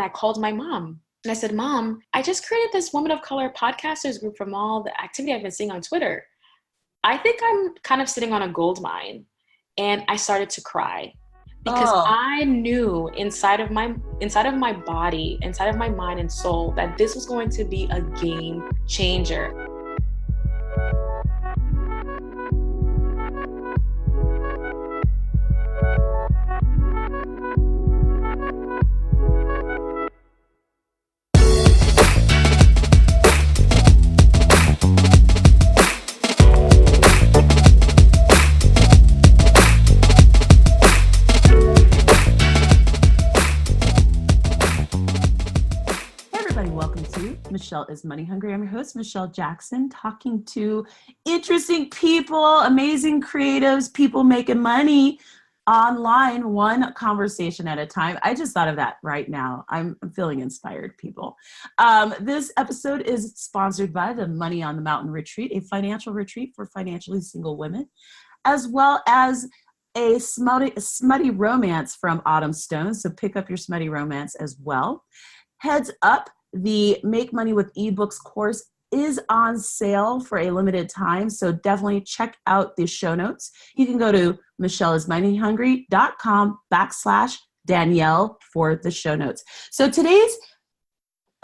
I called my mom and I said, Mom, I just created this Women of Color podcasters group from all the activity I've been seeing on Twitter. I think I'm kind of sitting on a gold mine. And I started to cry because I knew inside of my body, inside of my mind and soul, that this was going to be a game changer. Michelle is Money Hungry. I'm your host, Michelle Jackson, talking to interesting people, amazing creatives, people making money online, one conversation at a time. I just thought of that right now. I'm feeling inspired, people. This episode is sponsored by the Money on the Mountain Retreat, a financial retreat for financially single women, as well as a smutty romance from Autumn Stone. So pick up your smutty romance as well. Heads up, the Make Money with eBooks course is on sale for a limited time, so definitely check out the show notes. You can go to michelleismoneyhungry.com/Danielle for the show notes. So today's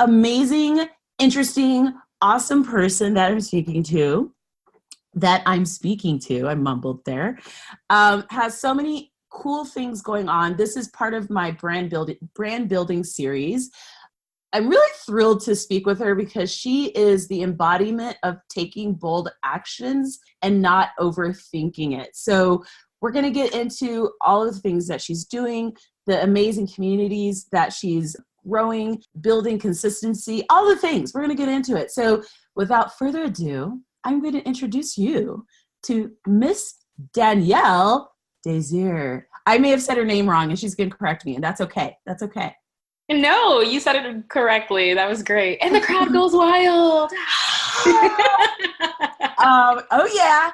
amazing, interesting, awesome person that I'm speaking to, I mumbled there, has so many cool things going on. This is part of my brand building series. I'm really thrilled to speak with her because she is the embodiment of taking bold actions and not overthinking it. So we're going to get into all of the things that she's doing, the amazing communities that she's growing, building consistency, all the things. We're going to get into it. So without further ado, I'm going to introduce you to Miss Danielle Desir. I may have said her name wrong and she's going to correct me, and that's okay. That's okay. No, you said it correctly. That was great. And the crowd goes wild. Oh yeah.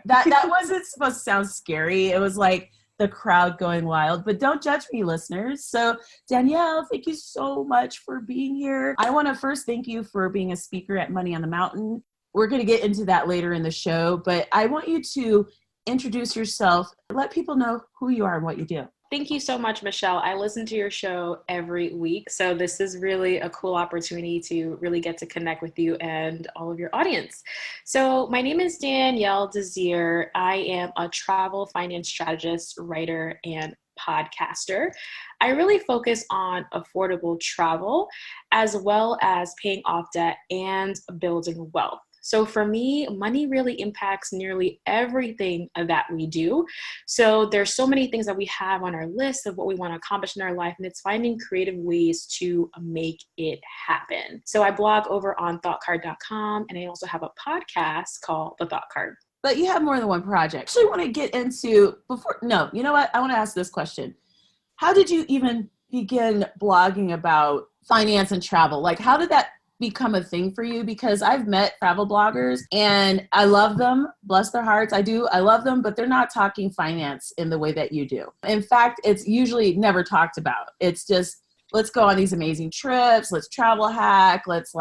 That wasn't supposed to sound scary. It was like the crowd going wild, but don't judge me, listeners. So Danielle, thank you so much for being here. I want to first thank you for being a speaker at Money on the Mountain. We're going to get into that later in the show, but I want you to introduce yourself, let people know who you are and what you do. Thank you so much, Michelle. I listen to your show every week, so this is really a cool opportunity to really get to connect with you and all of your audience. So my name is Danielle Desir. I am a travel finance strategist, writer, and podcaster. I really focus on affordable travel as well as paying off debt and building wealth. So for me, money really impacts nearly everything that we do. So there's so many things that we have on our list of what we want to accomplish in our life, and it's finding creative ways to make it happen. So I blog over on thoughtcard.com, and I also have a podcast called The Thought Card. But you have more than one project. I actually want to get into you know what? I want to ask this question. How did you even begin blogging about finance and travel? Like, how did that become a thing for you? Because I've met travel bloggers and I love them, bless their hearts. I love them, but they're not talking finance in the way that you do. In fact, it's usually never talked about. It's just, let's go on these amazing trips. Let's travel hack. Let's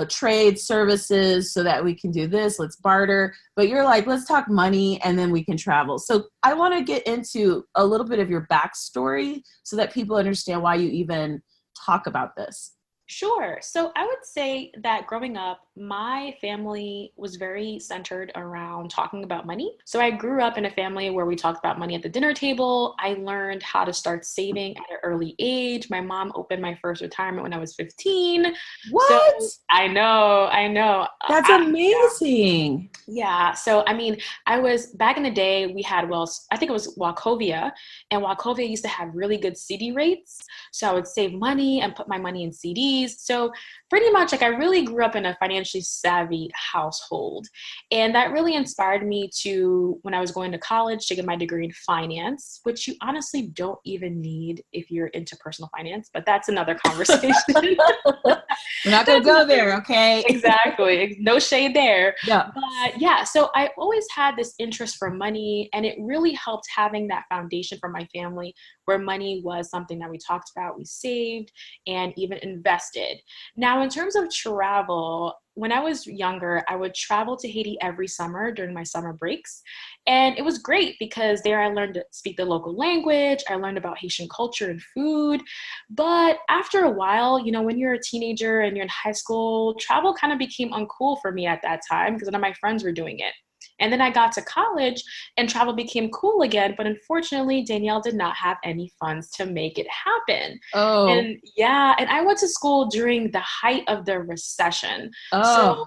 trade services so that we can do this. Let's barter. But you're like, let's talk money and then we can travel. So I want to get into a little bit of your backstory so that people understand why you even talk about this. Sure. So I would say that growing up, my family was very centered around talking about money. So I grew up in a family where we talked about money at the dinner table. I learned how to start saving at an early age. My mom opened my first retirement when I was 15. What? So, I know. That's amazing. Yeah. So, I was back in the day, we had, I think it was Wachovia, and Wachovia used to have really good CD rates. So I would save money and put my money in CDs. So pretty much I really grew up in a financial financially savvy household. And that really inspired me to, when I was going to college, to get my degree in finance, which you honestly don't even need if you're into personal finance, but that's another conversation. We're not going to go there, okay? Exactly. No shade there. Yeah. But yeah, so I always had this interest for money, and it really helped having that foundation for my family where money was something that we talked about, we saved, and even invested. Now, in terms of travel, when I was younger, I would travel to Haiti every summer during my summer breaks. And it was great because there I learned to speak the local language. I learned about Haitian culture and food. But after a while, you know, when you're a teenager and you're in high school, travel kind of became uncool for me at that time because none of my friends were doing it. And then I got to college and travel became cool again. But unfortunately, Danielle did not have any funds to make it happen. Oh. And yeah, and I went to school during the height of the recession. Oh. So,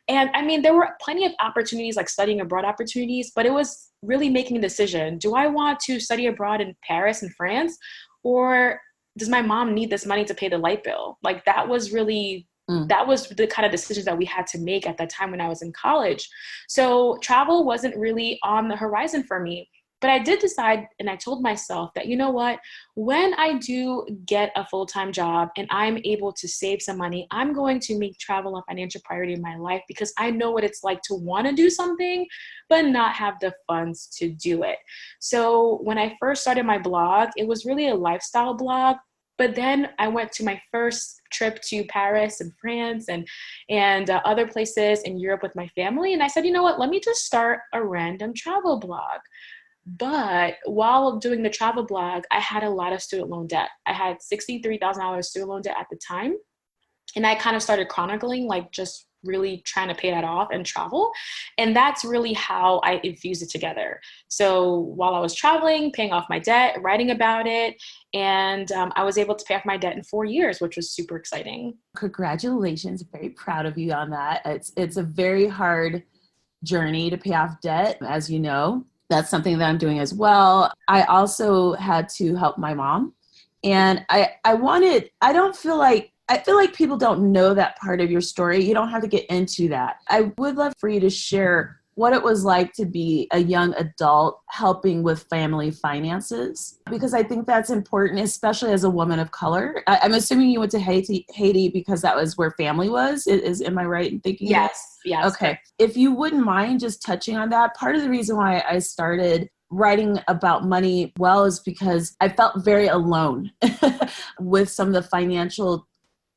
and I mean, there were plenty of opportunities like studying abroad opportunities, but it was really making a decision. Do I want to study abroad in Paris and France? Or does my mom need this money to pay the light bill? Like that was really that was the kind of decisions that we had to make at that time when I was in college. So travel wasn't really on the horizon for me. But I did decide, and I told myself that, you know what, when I do get a full-time job and I'm able to save some money, I'm going to make travel a financial priority in my life because I know what it's like to want to do something, but not have the funds to do it. So when I first started my blog, it was really a lifestyle blog. But then I went to my first trip to Paris and France and other places in Europe with my family. And I said, you know what, let me just start a random travel blog. But while doing the travel blog, I had a lot of student loan debt. I had $63,000 student loan debt at the time. And I kind of started chronicling, like just really trying to pay that off and travel. And that's really how I infused it together. So while I was traveling, paying off my debt, writing about it, and I was able to pay off my debt in 4 years, which was super exciting. Congratulations. Very proud of you on that. It's a very hard journey to pay off debt, as you know. That's something that I'm doing as well. I also had to help my mom. And I feel like people don't know that part of your story. You don't have to get into that. I would love for you to share what it was like to be a young adult helping with family finances, because I think that's important, especially as a woman of color. I'm assuming you went to Haiti because that was where family was. Am I right in thinking that? Yes. Okay. If you wouldn't mind just touching on that, part of the reason why I started writing about money is because I felt very alone with some of the financial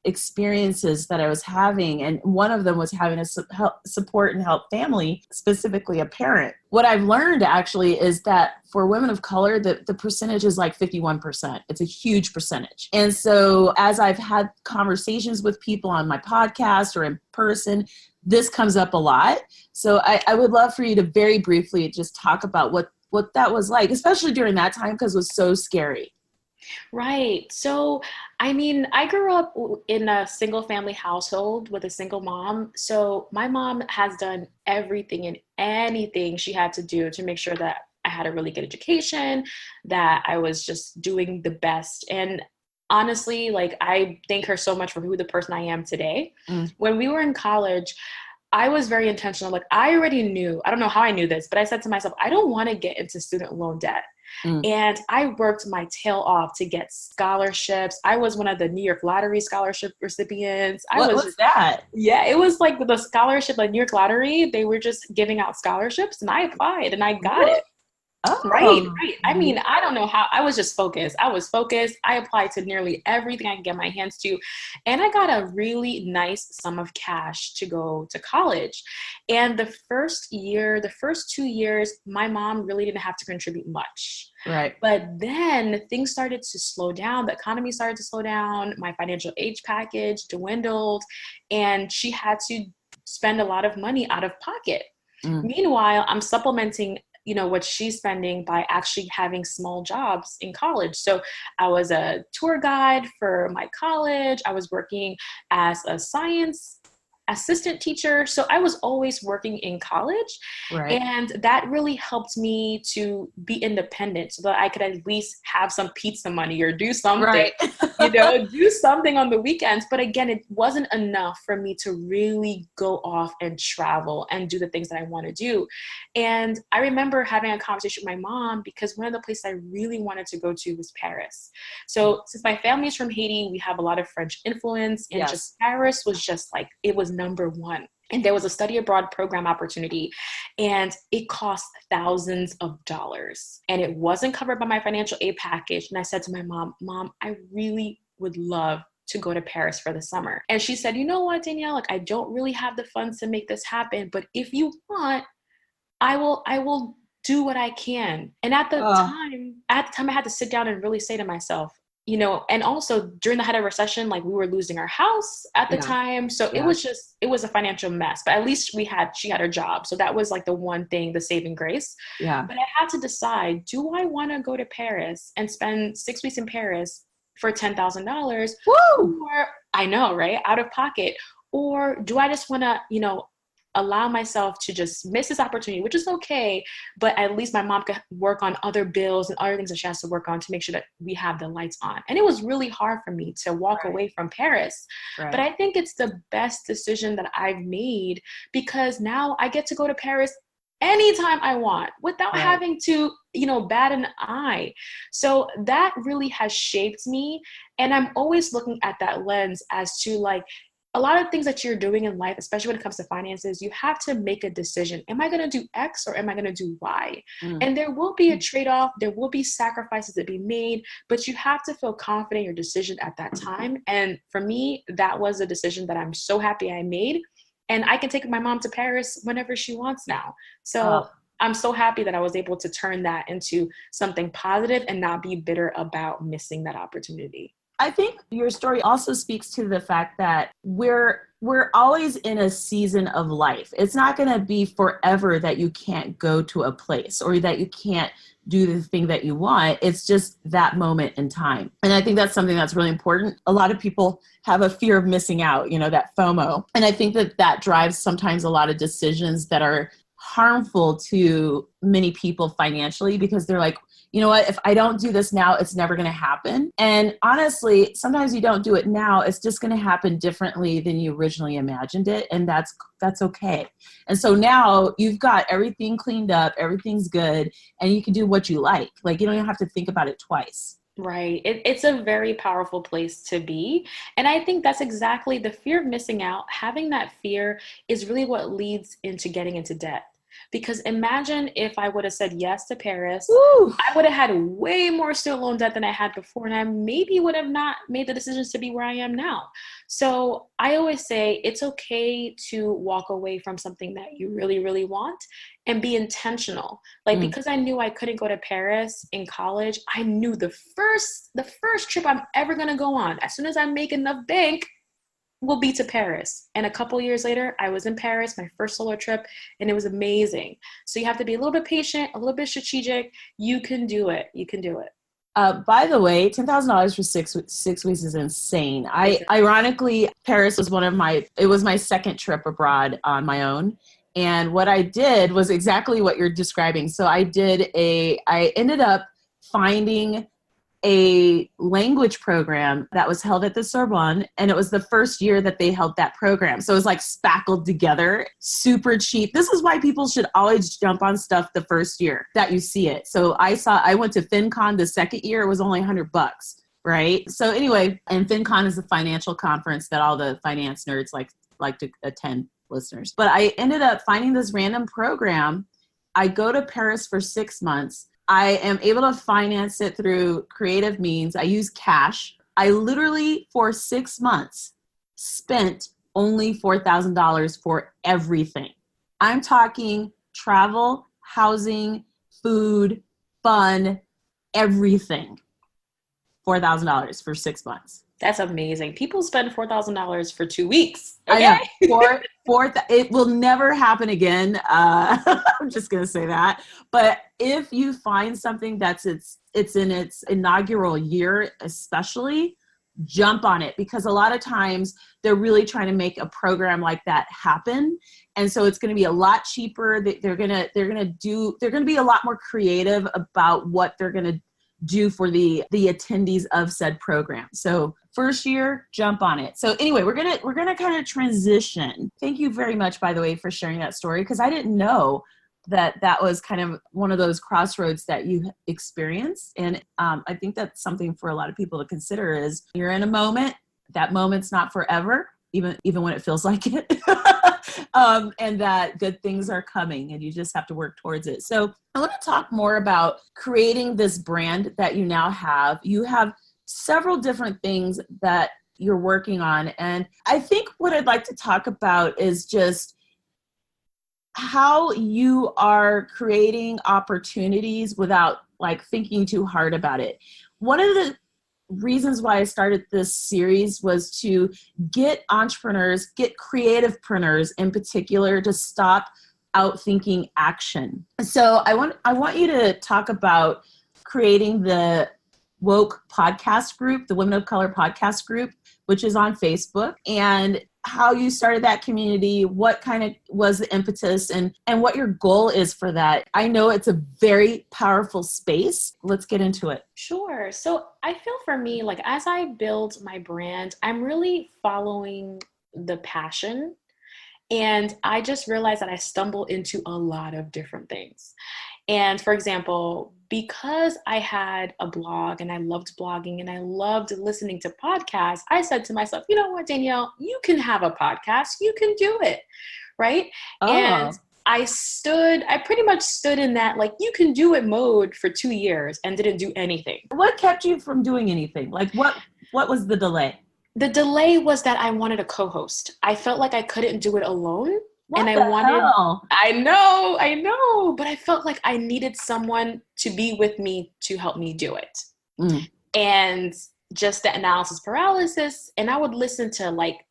experiences that I was having. And one of them was having to support and help family, specifically a parent. What I've learned actually is that for women of color, the percentage is like 51%. It's a huge percentage. And so as I've had conversations with people on my podcast or in person, this comes up a lot. So I would love for you to very briefly just talk about what that was like, especially during that time, because it was so scary. Right. So, I mean, I grew up in a single family household with a single mom. So my mom has done everything and anything she had to do to make sure that I had a really good education, that I was just doing the best. And honestly, like I thank her so much for who the person I am today. When we were in college, I was very intentional. Like I already knew, I don't know how I knew this, but I said to myself, I don't want to get into student loan debt. And I worked my tail off to get scholarships. I was one of the New York Lottery scholarship recipients. What was that? Yeah, it was like the scholarship, like New York Lottery. They were just giving out scholarships and I applied and I got it. Oh. Right. I mean, I don't know how. I was just focused. I applied to nearly everything I could get my hands to. And I got a really nice sum of cash to go to college. And the first 2 years, my mom really didn't have to contribute much. Right. But then things started to slow down. The economy started to slow down. My financial aid package dwindled. And she had to spend a lot of money out of pocket. Meanwhile, I'm supplementing what she's spending by actually having small jobs in college. So I was a tour guide for my college. I was working as a science assistant teacher. So I was always working in college. Right. And that really helped me to be independent so that I could at least have some pizza money or do something. Right. do something on the weekends. But again, it wasn't enough for me to really go off and travel and do the things that I want to do. And I remember having a conversation with my mom because one of the places I really wanted to go to was Paris. So since my family's from Haiti, we have a lot of French influence, and just Paris was just like, it was number one. And there was a study abroad program opportunity, and it cost thousands of dollars, and it wasn't covered by my financial aid package. And I said to my mom, I really would love to go to Paris for the summer. And she said, you know what, Danielle, like, I don't really have the funds to make this happen, but if you want, I will do what I can. And at the time, I had to sit down and really say to myself, and also during the height of recession, like, we were losing our house at the time. So it was a financial mess, but at least she had her job. So that was like the one thing, the saving grace. Yeah. But I had to decide, do I want to go to Paris and spend 6 weeks in Paris for $10,000? Woo! Or, I know, right? Out of pocket. Or do I just want to, allow myself to just miss this opportunity, which is okay, but at least my mom could work on other bills and other things that she has to work on to make sure that we have the lights on. And it was really hard for me to walk away from Paris. Right. But I think it's the best decision that I've made, because now I get to go to Paris anytime I want without having to, bat an eye. So that really has shaped me. And I'm always looking at that lens as to, like, a lot of things that you're doing in life, especially when it comes to finances, you have to make a decision. Am I going to do X or am I going to do Y? And there will be a trade-off. There will be sacrifices to be made, but you have to feel confident in your decision at that time. And for me, that was a decision that I'm so happy I made. And I can take my mom to Paris whenever she wants now. So I'm so happy that I was able to turn that into something positive and not be bitter about missing that opportunity. I think your story also speaks to the fact that we're always in a season of life. It's not going to be forever that you can't go to a place or that you can't do the thing that you want. It's just that moment in time. And I think that's something that's really important. A lot of people have a fear of missing out, that FOMO. And I think that drives sometimes a lot of decisions that are harmful to many people financially, because they're like, you know what, if I don't do this now, it's never going to happen. And honestly, sometimes you don't do it now, it's just going to happen differently than you originally imagined it. And that's okay. And so now you've got everything cleaned up, everything's good, and you can do what you like. Like, you don't even have to think about it twice. Right. It's a very powerful place to be. And I think that's exactly the fear of missing out. Having that fear is really what leads into getting into debt. Because imagine if I would have said yes to Paris, I would have had way more student loan debt than I had before, and I maybe would have not made the decisions to be where I am now. So I always say it's okay to walk away from something that you really, really want and be intentional. Like, because I knew I couldn't go to Paris in college, I knew the first trip I'm ever going to go on, as soon as I make enough bank, will be to Paris. And a couple years later, I was in Paris, my first solo trip, and it was amazing. So you have to be a little bit patient, a little bit strategic. You can do it. You can do it. By the way, $10,000 for six weeks is insane. Ironically, Paris was it was my second trip abroad on my own. And what I did was exactly what you're describing. So I ended up finding a language program that was held at the Sorbonne, and it was the first year that they held that program. So it was like spackled together, super cheap. This is why people should always jump on stuff the first year that you see it. So I went to FinCon the second year. It was only $100, right? So anyway, and FinCon is a financial conference that all the finance nerds like to attend, listeners. But I ended up finding this random program. I go to Paris for 6 months. I am able to finance it through creative means. I use cash. I literally, for 6 months, spent only $4,000 for everything. I'm talking travel, housing, food, fun, everything. $4,000 for 6 months. That's amazing. People spend $4,000 for 2 weeks. Okay? I know. It will never happen again. I'm just going to say that. But if you find something that's it's in its inaugural year, especially, jump on it, because a lot of times they're really trying to make a program like that happen. And so it's going to be a lot cheaper. They're going to be a lot more creative about what they're going to do for the attendees of said program. So first year, jump on it. So anyway, we're gonna kind of transition. Thank you very much, by the way, for sharing that story, because I didn't know that was kind of one of those crossroads that you experienced. And I think that's something for a lot of people to consider is you're in a moment, that moment's not forever, even when it feels like it. And that good things are coming and you just have to work towards it. So I want to talk more about creating this brand that you now have. You have several different things that you're working on. And I think what I'd like to talk about is just how you are creating opportunities without like thinking too hard about it. One of the reasons why I started this series was to get entrepreneurs, get creativepreneurs in particular, to stop outthinking action. So I want you to talk about creating the Woke podcast group, the Women of Color podcast group, which is on Facebook, and how you started that community, what kind of was the impetus, and what your goal is for that. I know it's a very powerful space. Let's get into it. Sure. So I feel for me, like as I build my brand, I'm really following the passion. And I just realized that I stumble into a lot of different things. And for example, because I had a blog and I loved blogging and I loved listening to podcasts, I said to myself, you know what, Danielle, you can have a podcast. You can do it. Right. Oh. And I pretty much stood in that, like, you can do it mode for 2 years and didn't do anything. What kept you from doing anything? Like what was the delay? The delay was that I wanted a co-host. I felt like I couldn't do it alone. What and the hell? I know, but I felt like I needed someone to be with me to help me do it. Mm. And just the analysis paralysis. And I would listen to like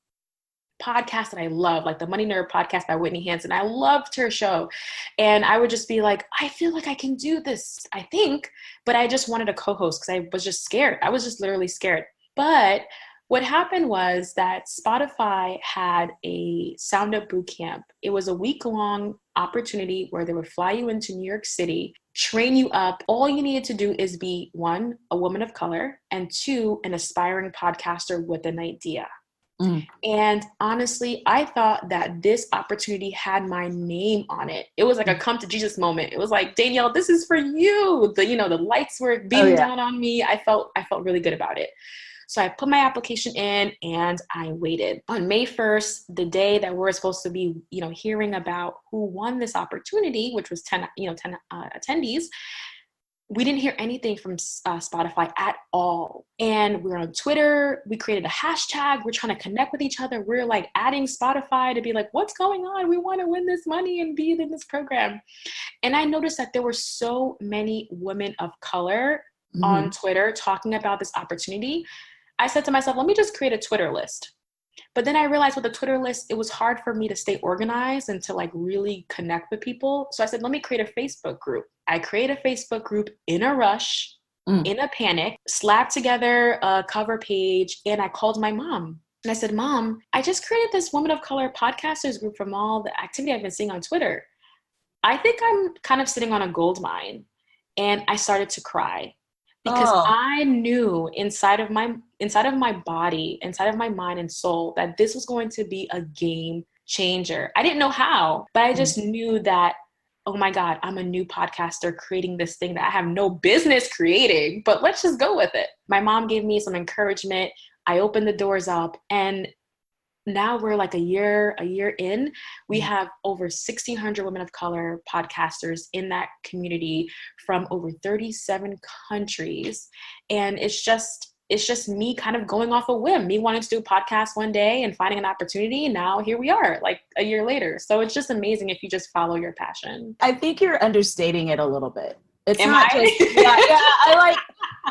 podcasts that I love, like the Money Nerd podcast by Whitney Hansen. I loved her show. And I would just be like, I feel like I can do this, I think, but I just wanted a co-host because I was just scared. I was just literally scared. But what happened was that Spotify had a Sound Up Bootcamp. It was a week-long opportunity where they would fly you into New York City, train you up. All you needed to do is be 1, a woman of color, and 2, an aspiring podcaster with an idea. Mm. And honestly, I thought that this opportunity had my name on it. It was like a come to Jesus moment. It was like, Danielle, this is for you. The lights were beaming down on me. I felt really good about it. So I put my application in and I waited. On May 1st, the day that we're supposed to be, hearing about who won this opportunity, which was 10 attendees, we didn't hear anything from Spotify at all. And we're on Twitter. We created a hashtag. We're trying to connect with each other. We're like adding Spotify to be like, what's going on? We want to win this money and be in this program. And I noticed that there were so many women of color on Twitter talking about this opportunity. I said to myself, let me just create a Twitter list. But then I realized with the Twitter list, it was hard for me to stay organized and to like really connect with people. So I said, let me create a Facebook group. I created a Facebook group in a rush, in a panic, slapped together a cover page, and I called my mom. And I said, Mom, I just created this Women of Color podcasters group from all the activity I've been seeing on Twitter. I think I'm kind of sitting on a gold mine. And I started to cry. Because I knew inside of my body, inside of my mind and soul, that this was going to be a game changer. I didn't know how, but I just knew that, oh my God, I'm a new podcaster creating this thing that I have no business creating, but let's just go with it. My mom gave me some encouragement. I opened the doors up, and now we're like a year in, we have over 1,600 women of color podcasters in that community from over 37 countries. And it's just me kind of going off a whim, me wanting to do a podcast one day and finding an opportunity. And now here we are, like a year later. So it's just amazing if you just follow your passion. I think you're understating it a little bit. It's Am not I? just,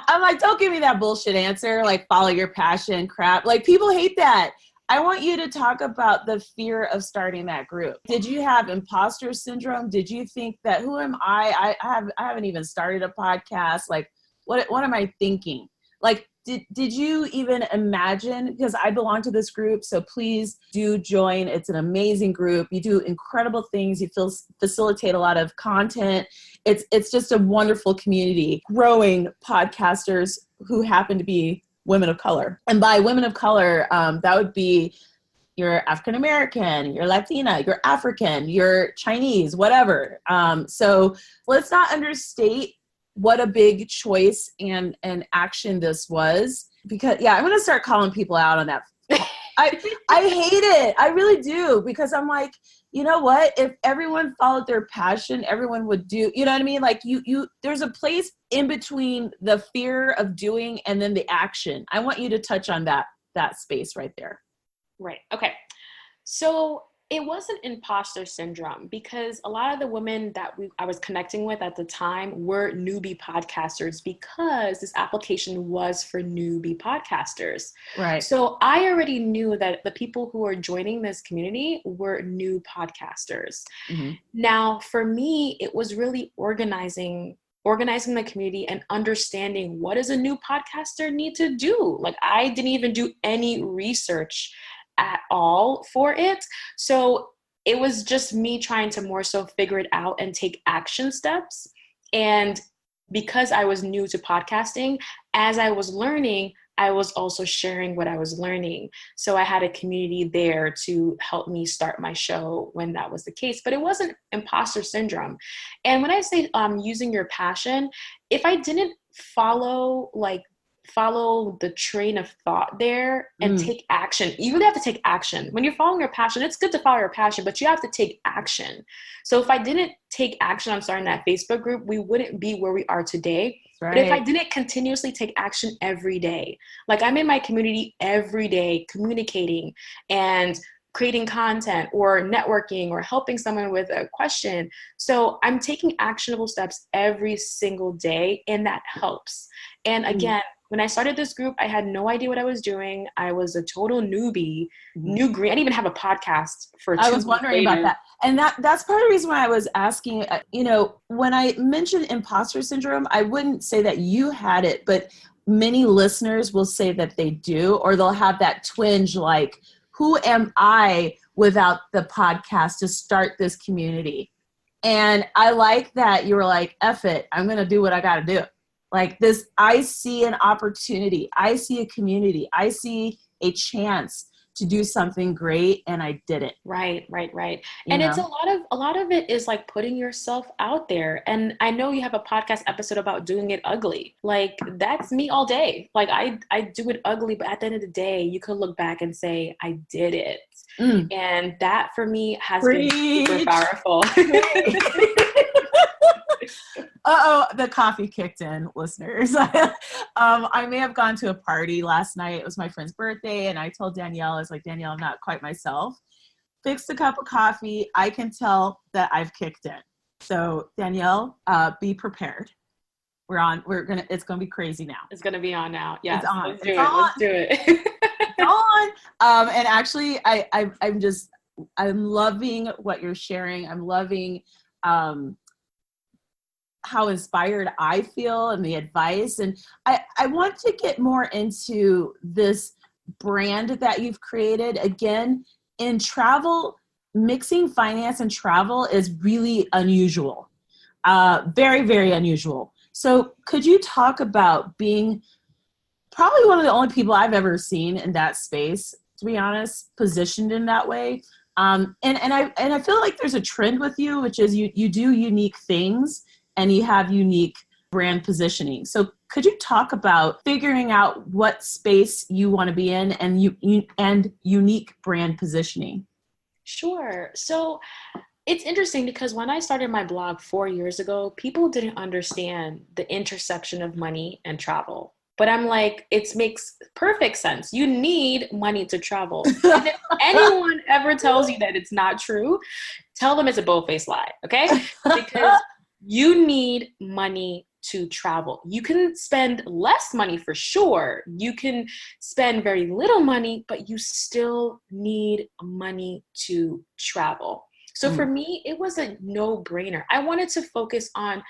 I'm like, don't give me that bullshit answer, like follow your passion crap. Like people hate that. I want you to talk about the fear of starting that group. Did you have imposter syndrome? Did you think that, who am I? I haven't even started a podcast. Like, what am I thinking? Like, did you even imagine, because I belong to this group, so please do join. It's an amazing group. You do incredible things. You facilitate a lot of content. It's just a wonderful community, growing podcasters who happen to be women of color. And by women of color, that would be you're African American, you're Latina, you're African, you're Chinese, whatever. So let's not understate what a big choice and action this was. Because I'm going to start calling people out on that. I hate it. I really do, because I'm like, you know what? If everyone followed their passion, everyone would do, you know what I mean? Like there's a place in between the fear of doing and then the action. I want you to touch on that space right there. Right. Okay. So it wasn't imposter syndrome, because a lot of the women that I was connecting with at the time were newbie podcasters, because this application was for newbie podcasters. Right. So I already knew that the people who were joining this community were new podcasters. Mm-hmm. Now, for me, it was really organizing the community and understanding, what does a new podcaster need to do? Like, I didn't even do any research at all for it. So it was just me trying to more so figure it out and take action steps. And because I was new to podcasting, as I was learning, I was also sharing what I was learning. So I had a community there to help me start my show when that was the case. But it wasn't imposter syndrome. And when I say using your passion, if I didn't follow the train of thought there and take action. You really have to take action. When you're following your passion, it's good to follow your passion, but you have to take action. So if I didn't take action on starting that Facebook group, we wouldn't be where we are today. Right. But if I didn't continuously take action every day, like I'm in my community every day, communicating and creating content or networking or helping someone with a question. So I'm taking actionable steps every single day, and that helps. And again, when I started this group, I had no idea what I was doing. I was a total newbie, new green. I didn't even have a podcast for 2 I was wondering about that. And that's part of the reason why I was asking, when I mentioned imposter syndrome, I wouldn't say that you had it, but many listeners will say that they do, or they'll have that twinge like, who am I without the podcast to start this community? And I like that you were like, F it, I'm going to do what I got to do. Like this, I see an opportunity. I see a community. I see a chance to do something great, and I did it. Right. And it's a lot of it is like putting yourself out there. And I know you have a podcast episode about doing it ugly. Like that's me all day. Like I do it ugly, but at the end of the day, you could look back and say, I did it. And that for me has been super powerful. The coffee kicked in, listeners. I may have gone to a party last night. It was my friend's birthday, and I told Danielle, I was like, Danielle, I'm not quite myself. Fixed a cup of coffee. I can tell that I've kicked in. So Danielle, be prepared. It's gonna be crazy now. It's gonna be on now. Yeah, it's on. Let's do it. It's on. And actually, I'm loving what you're sharing. I'm loving how inspired I feel and the advice. And I want to get more into this brand that you've created. Again, in travel, mixing finance and travel is really unusual. Very, very unusual. So could you talk about being probably one of the only people I've ever seen in that space, to be honest, positioned in that way? And I feel like there's a trend with you, which is you do unique things and you have unique brand positioning. So could you talk about figuring out what space you want to be in and unique brand positioning? Sure. So it's interesting because when I started my blog 4 years ago, people didn't understand the intersection of money and travel. But I'm like, it makes perfect sense. You need money to travel. And if anyone ever tells you that it's not true, tell them it's a bold-faced lie, okay? Because you need money to travel. You can spend less money for sure. You can spend very little money, but you still need money to travel. So for me, it was a no-brainer. I wanted to focus on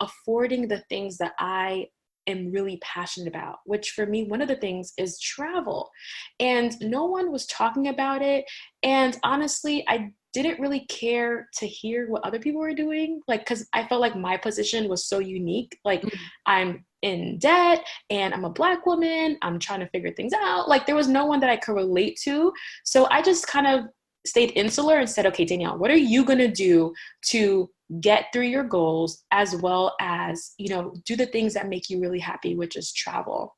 affording the things that I am really passionate about, which for me, one of the things is travel. And no one was talking about it. And honestly, I didn't really care to hear what other people were doing. Like, cause I felt like my position was so unique. Like I'm in debt and I'm a Black woman. I'm trying to figure things out. Like there was no one that I could relate to. So I just kind of stayed insular and said, okay, Danielle, what are you going to do to get through your goals as well as, you know, do the things that make you really happy, which is travel.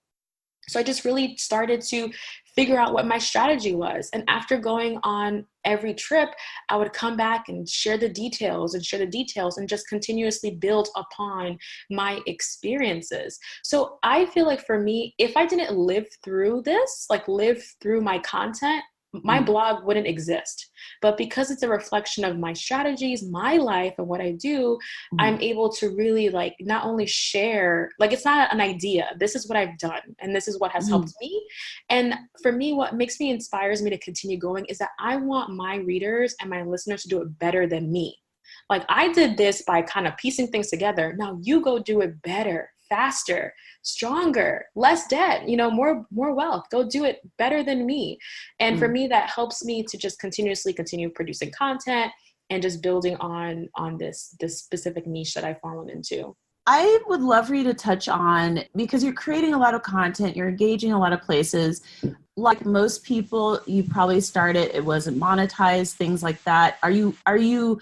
So I just really started to figure out what my strategy was. And after going on every trip, I would come back and share the details and just continuously build upon my experiences. So I feel like for me, if I didn't live through this, like live through my content, my blog wouldn't exist. But because it's a reflection of my strategies, my life, and what I do, I'm able to really like not only share, like it's not an idea. This is what I've done and this is what has helped me. And for me, what inspires me to continue going is that I want my readers and my listeners to do it better than me. Like I did this by kind of piecing things together. Now you go do it better, faster, stronger, less debt, you know, more wealth. Go do it better than me. And for me, that helps me to just continuously continue producing content and just building on this specific niche that I've fallen into. I would love for you to touch on, because you're creating a lot of content, you're engaging a lot of places. Like most people, you probably started, it wasn't monetized, things like that. Are you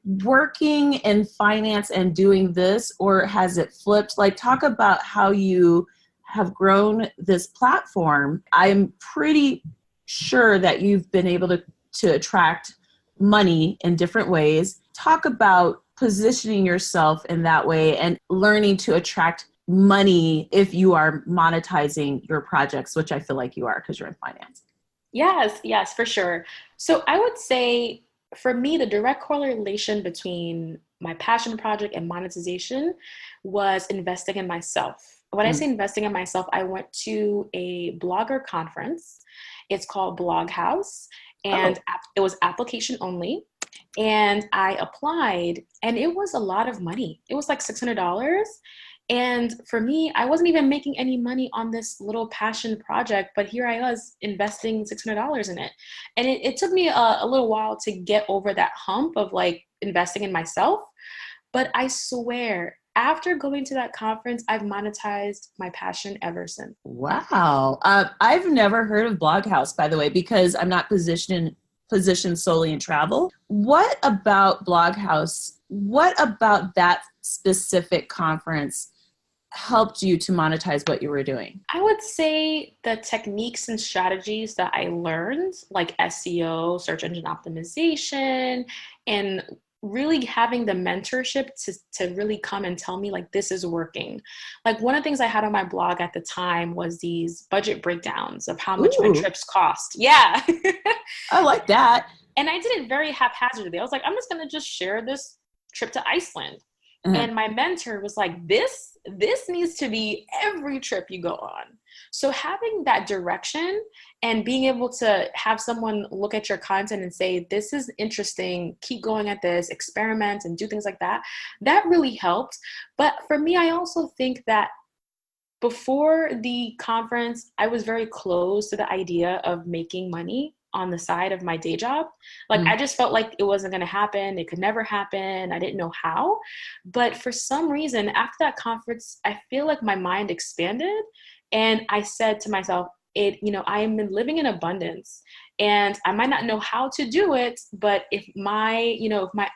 working in finance and doing this, or has it flipped? Like, talk about how you have grown this platform. I'm pretty sure that you've been able to attract money in different ways. Talk about positioning yourself in that way and learning to attract money if you are monetizing your projects, which I feel like you are because you're in finance. Yes, for sure. So I would say for me, the direct correlation between my passion project and monetization was investing in myself. When I say investing in myself, I went to a blogger conference. It's called Blog House, and it was application only. And I applied, and it was a lot of money. It was like $600. And for me, I wasn't even making any money on this little passion project, but here I was investing $600 in it. And it took me a little while to get over that hump of like investing in myself. But I swear, after going to that conference, I've monetized my passion ever since. Wow. I've never heard of Bloghouse, by the way, because I'm not positioned solely in travel. What about Bloghouse? What about that specific conference helped you to monetize what you were doing? I would say the techniques and strategies that I learned, like SEO, search engine optimization, and really having the mentorship to really come and tell me like this is working. Like one of the things I had on my blog at the time was these budget breakdowns of how much my trips cost. Yeah. I like that. And I did it very haphazardly. I was like, I'm just going to just share this trip to Iceland. And my mentor was like, this needs to be every trip you go on. So having that direction and being able to have someone look at your content and say, this is interesting, keep going at this, experiment and do things like that, that really helped. But for me, I also think that before the conference, I was very close to the idea of making money on the side of my day job. Like I just felt like it wasn't going to happen. It could never happen. I didn't know how. But for some reason, after that conference, I feel like my mind expanded. And I said to myself, I am living in abundance and I might not know how to do it, but if my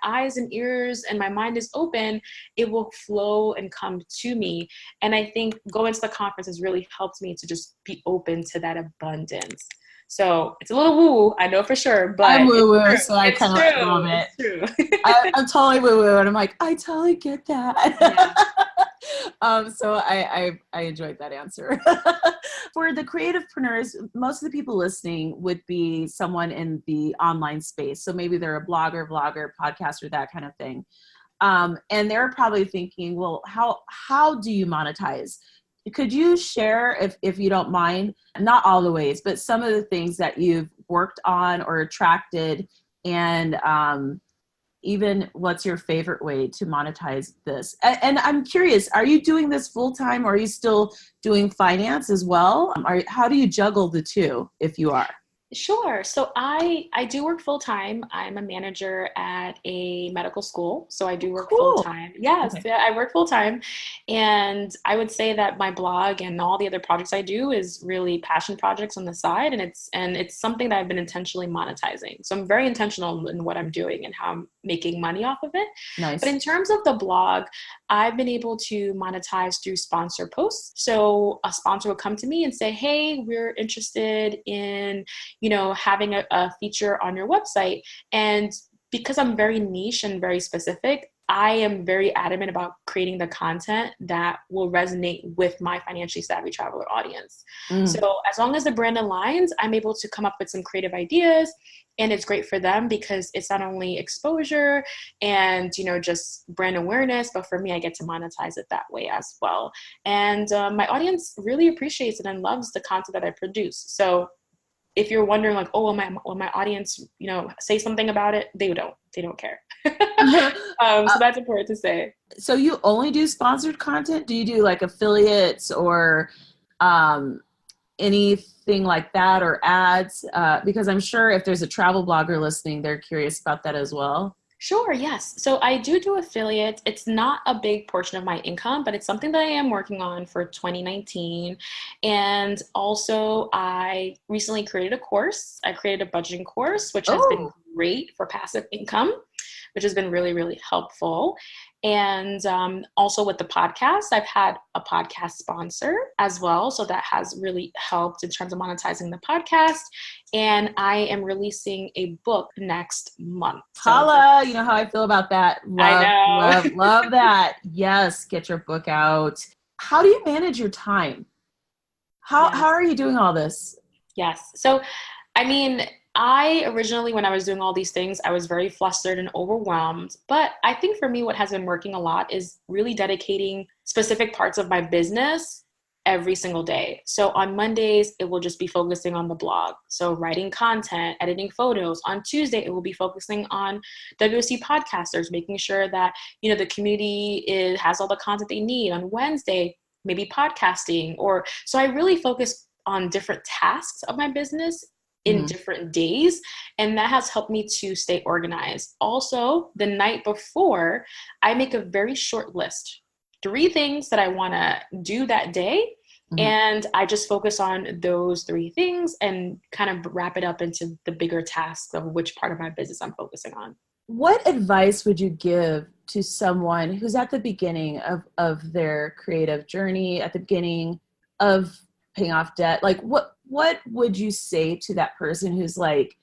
eyes and ears and my mind is open, it will flow and come to me. And I think going to the conference has really helped me to just be open to that abundance. So it's a little woo, I know for sure, but I'm woo-woo, so I kind of love it. It's true. I'm totally woo-woo, and I'm like, I totally get that. Yeah. So I enjoyed that answer. For the creativepreneurs, most of the people listening would be someone in the online space. So maybe they're a blogger, vlogger, podcaster, that kind of thing. And they're probably thinking, well, how do you monetize? Could you share, if you don't mind, not all the ways, but some of the things that you've worked on or attracted and, even what's your favorite way to monetize this? And I'm curious, are you doing this full time, or are you still doing finance as well? How do you juggle the two if you are? Sure. So I do work full time. I'm a manager at a medical school, so I do work full Cool. time. Yes, Okay. yeah, I work full time, and I would say that my blog and all the other projects I do is really passion projects on the side, and it's something that I've been intentionally monetizing. So I'm very intentional in what I'm doing and how I'm making money off of it. But Nice. in terms of the blog, I've been able to monetize through sponsor posts. So a sponsor will come to me and say, "Hey, we're interested in having a feature on your website." And because I'm very niche and very specific, I am very adamant about creating the content that will resonate with my financially savvy traveler audience. Mm. So as long as the brand aligns, I'm able to come up with some creative ideas, and it's great for them because it's not only exposure and just brand awareness, but for me, I get to monetize it that way as well. And my audience really appreciates it and loves the content that I produce. So if you're wondering like, oh, will my audience, say something about it? They don't care. So that's important to say. So you only do sponsored content? Do you do like affiliates or anything like that, or ads? Because I'm sure if there's a travel blogger listening, they're curious about that as well. Sure, yes. So I do affiliates. It's not a big portion of my income, but it's something that I am working on for 2019. And also, I recently created a course. I created a budgeting course, which has been Oh, great for passive income, which has been really, really helpful. And also with the podcast, I've had a podcast sponsor as well. So that has really helped in terms of monetizing the podcast. And I am releasing a book next month. So holla, you know how I feel about that. I Love, love, know. love that. Yes, get your book out. How do you manage your time? How Yes. are you doing all this? Yes. So, I mean, I originally, when I was doing all these things, I was very flustered and overwhelmed. But I think for me, what has been working a lot is really dedicating specific parts of my business every single day. So on Mondays, it will just be focusing on the blog. So writing content, editing photos. On Tuesday, it will be focusing on WC podcasters, making sure that, the community has all the content they need. On Wednesday, maybe podcasting. Or so I really focus on different tasks of my business in Mhm. different days, and that has helped me to stay organized. Also, the night before, I make a very short list, 3 things that I want to do that day, Mhm. and I just focus on those 3 things and kind of wrap it up into the bigger tasks of which part of my business I'm focusing on. What advice would you give to someone who's at the beginning of their creative journey, at the beginning of paying off debt? Like what would you say to that person who's like,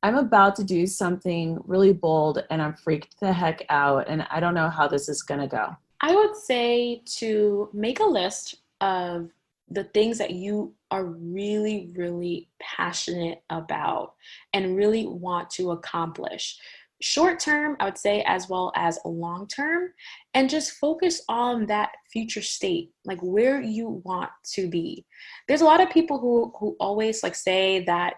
I'm about to do something really bold and I'm freaked the heck out and I don't know how this is going to go? I would say to make a list of the things that you are really, really passionate about and really want to accomplish. Short term, I would say, as well as long term, and just focus on that future state, like where you want to be. There's a lot of people who always like say that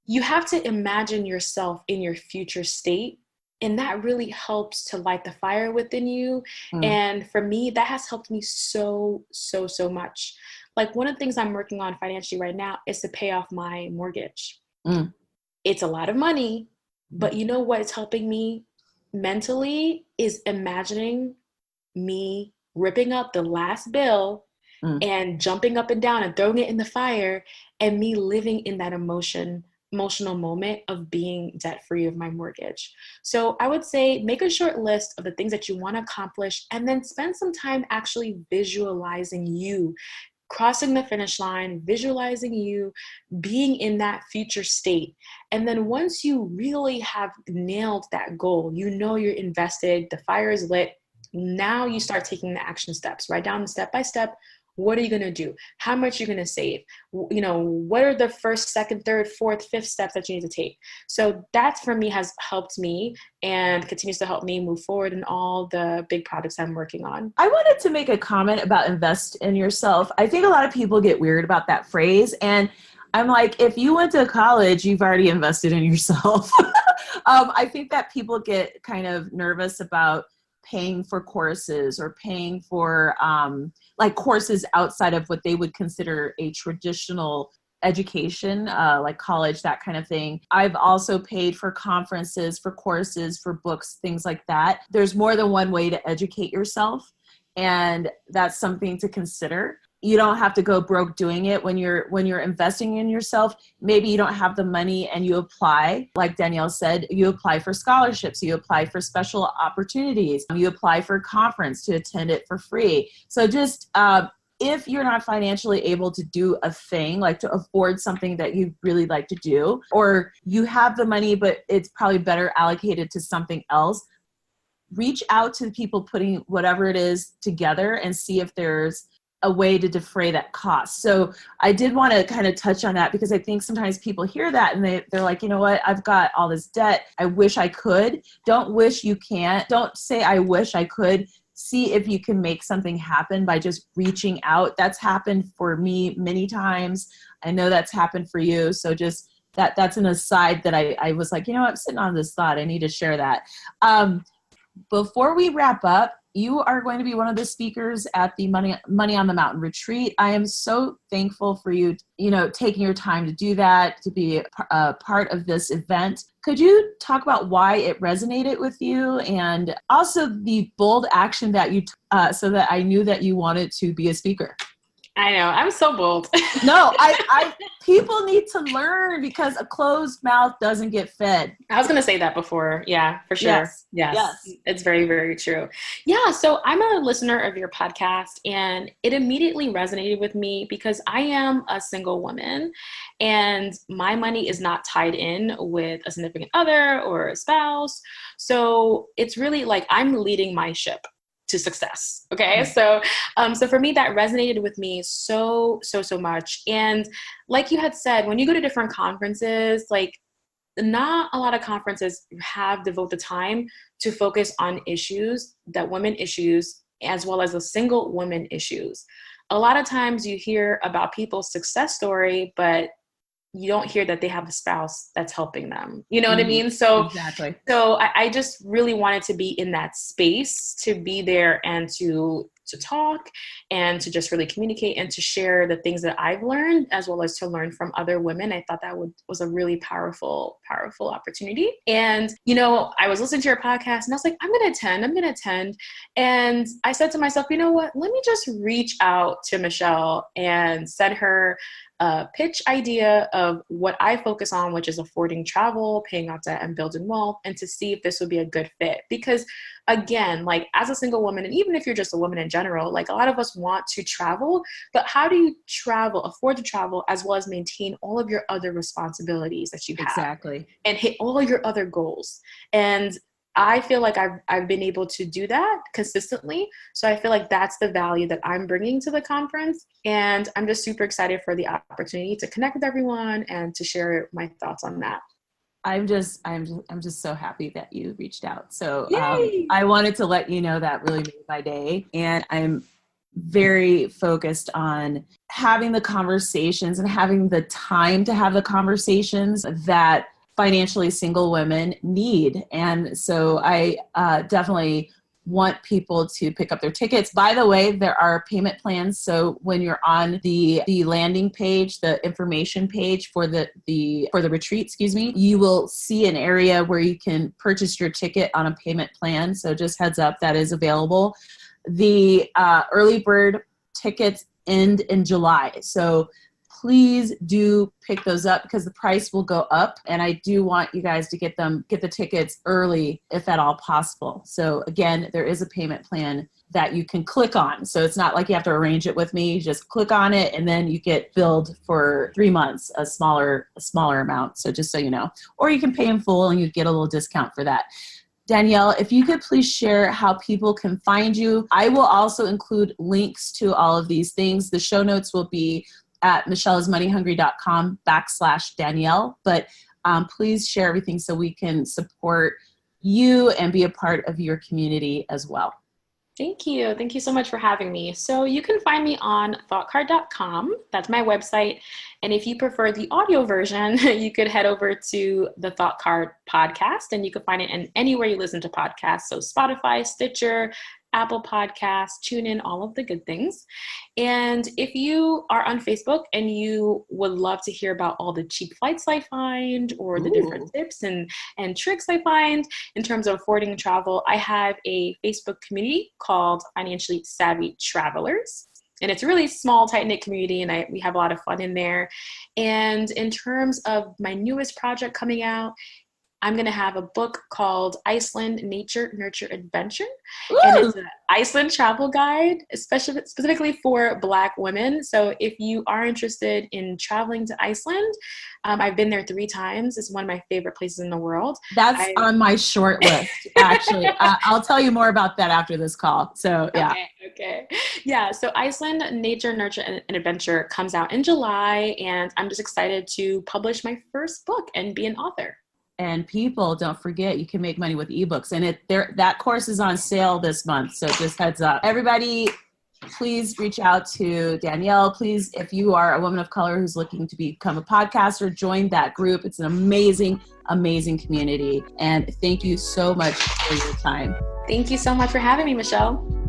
you have to imagine yourself in your future state, and that really helps to light the fire within you. Mm, And for me, that has helped me so, so, so much. Like one of the things I'm working on financially right now is to pay off my mortgage. mm, It's a lot of money, but you know what is helping me mentally is imagining me ripping up the last bill mm. and jumping up and down and throwing it in the fire, and me living in that emotional moment of being debt free of my mortgage. So I would say make a short list of the things that you want to accomplish, and then spend some time actually visualizing you crossing the finish line, visualizing you being in that future state. And then once you really have nailed that goal, you're invested, the fire is lit. Now you start taking the action steps, write down step by step. What are you going to do? How much are you going to save? What are the first, second, third, fourth, fifth steps that you need to take? So that for me has helped me and continues to help me move forward in all the big projects I'm working on. I wanted to make a comment about invest in yourself. I think a lot of people get weird about that phrase. And I'm like, if you went to college, you've already invested in yourself. I think that people get kind of nervous about paying for courses or paying for like courses outside of what they would consider a traditional education, like college, that kind of thing. I've also paid for conferences, for courses, for books, things like that. There's more than one way to educate yourself, and that's something to consider. You don't have to go broke doing it when you're investing in yourself. Maybe you don't have the money and you apply, like Danielle said, you apply for scholarships, you apply for special opportunities, you apply for a conference to attend it for free. So just if you're not financially able to do a thing, like to afford something that you really like to do, or you have the money, but it's probably better allocated to something else, reach out to the people putting whatever it is together and see if there's a way to defray that cost. So I did want to kind of touch on that, because I think sometimes people hear that and they're like, you know what, I've got all this debt. I wish I could. Don't wish you can't. Don't say, I wish I could. See if you can make something happen by just reaching out. That's happened for me many times. I know that's happened for you. So just that's an aside that I was like, you know what, I'm sitting on this thought. I need to share that. Before we wrap up, you are going to be one of the speakers at the Money on the Mountain retreat. I am so thankful for you, taking your time to do that, to be a part of this event. Could you talk about why it resonated with you, and also the bold action that you took, so that I knew that you wanted to be a speaker? I know. I'm so bold. No, I people need to learn, because a closed mouth doesn't get fed. I was going to say that before. Yeah, for sure. Yes. It's very, very true. Yeah. So I'm a listener of your podcast, and it immediately resonated with me because I am a single woman and my money is not tied in with a significant other or a spouse. So it's really like I'm leading my ship to success. Okay. So for me, that resonated with me so much. And like you had said, when you go to different conferences, like not a lot of conferences devote the time to focus on issues, as well as the single women issues. A lot of times you hear about people's success story, but you don't hear that they have a spouse that's helping them. You know what I mean? So exactly. So I just really wanted to be in that space, to be there and to talk and to just really communicate and to share the things that I've learned, as well as to learn from other women. I thought that was a really powerful opportunity. And, I was listening to your podcast and I was like, I'm going to attend. And I said to myself, you know what, let me just reach out to Michelle and send her a pitch idea of what I focus on, which is affording travel, paying off debt, and building wealth, and to see if this would be a good fit. Because again, like as a single woman, and even if you're just a woman in general, like a lot of us want to travel, but how do you afford to travel, as well as maintain all of your other responsibilities that you have? Exactly. And hit all your other goals. And I feel like I've been able to do that consistently. So I feel like that's the value that I'm bringing to the conference. And I'm just super excited for the opportunity to connect with everyone and to share my thoughts on that. I'm just so happy that you reached out. So Yay! I wanted to let you know that really made my day. And I'm very focused on having the conversations and having the time to have the conversations that financially single women need. And so I definitely want people to pick up their tickets. By the way, there are payment plans. So when you're on the landing page, the information page for the retreat, you will see an area where you can purchase your ticket on a payment plan. So just heads up, that is available. The early bird tickets end in July. So please do pick those up, because the price will go up, and I do want you guys to get the tickets early if at all possible. So again, there is a payment plan that you can click on. So it's not like you have to arrange it with me. You just click on it and then you get billed for 3 months, a smaller amount. So just so you know, or you can pay in full and you get a little discount for that. Danielle, if you could please share how people can find you. I will also include links to all of these things. The show notes will be at michellesmoneyhungry.com/Danielle. But please share everything so we can support you and be a part of your community as well. Thank you. Thank you so much for having me. So you can find me on thoughtcard.com. That's my website. And if you prefer the audio version, you could head over to the Thought Card podcast and you can find it in anywhere you listen to podcasts. So Spotify, Stitcher, Apple Podcasts, TuneIn, all of the good things. And if you are on Facebook and you would love to hear about all the cheap flights I find or the different Ooh. tips and tricks I find in terms of affording travel, I have a Facebook community called Financially Savvy Travelers. And it's a really small, tight-knit community, and we have a lot of fun in there. And in terms of my newest project coming out, I'm going to have a book called Iceland Nature, Nurture, Adventure. And Ooh. it's an Iceland travel guide, especially specifically for Black women. So if you are interested in traveling to Iceland, I've been there 3 times. It's one of my favorite places in the world. That's on my short list, actually. I'll tell you more about that after this call. So, yeah. Okay. Yeah. So Iceland Nature, Nurture, and Adventure comes out in July. And I'm just excited to publish my first book and be an author. And people, don't forget, you can make money with ebooks. And that course is on sale this month. So just heads up. Everybody, please reach out to Danielle. Please, if you are a woman of color who's looking to become a podcaster, join that group. It's an amazing, amazing community. And thank you so much for your time. Thank you so much for having me, Michelle.